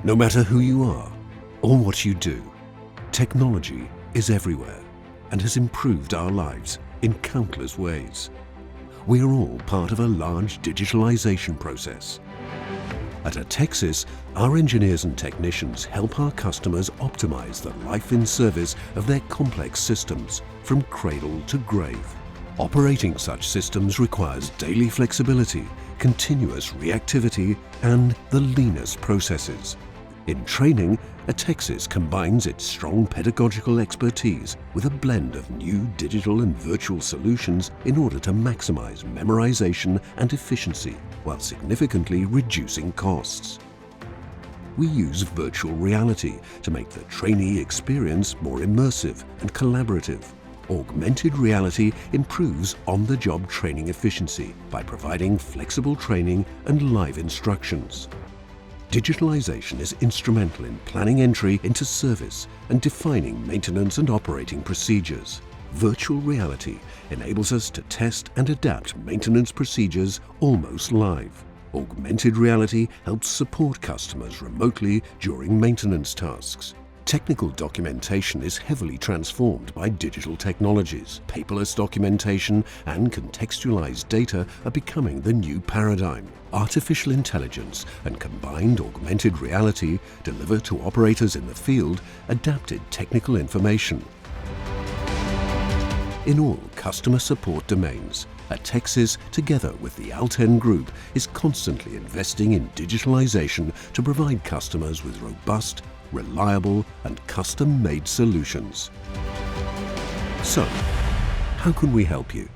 No matter who you are or what you do, technology is everywhere and has improved our lives in countless ways. We are all part of a large digitalization process. At Atexis, our engineers and technicians help our customers optimize the life in service of their complex systems from cradle to grave. Operating such systems requires daily flexibility, continuous reactivity, and the leanest processes. In training, Atexis combines its strong pedagogical expertise with a blend of new digital and virtual solutions in order to maximize memorization and efficiency while significantly reducing costs. We use virtual reality to make the trainee experience more immersive and collaborative. Augmented reality improves on-the-job training efficiency by providing flexible training and live instructions. Digitalization is instrumental in planning entry into service and defining maintenance and operating procedures. Virtual reality enables us to test and adapt maintenance procedures almost live. Augmented reality helps support customers remotely during maintenance tasks. Technical documentation is heavily transformed by digital technologies. Paperless documentation and contextualized data are becoming the new paradigm. Artificial intelligence and combined augmented reality deliver to operators in the field adapted technical information. In all customer support domains, Atexis, together with the Alten Group, is constantly investing in digitalization to provide customers with robust, reliable and custom-made solutions. So, how can we help you?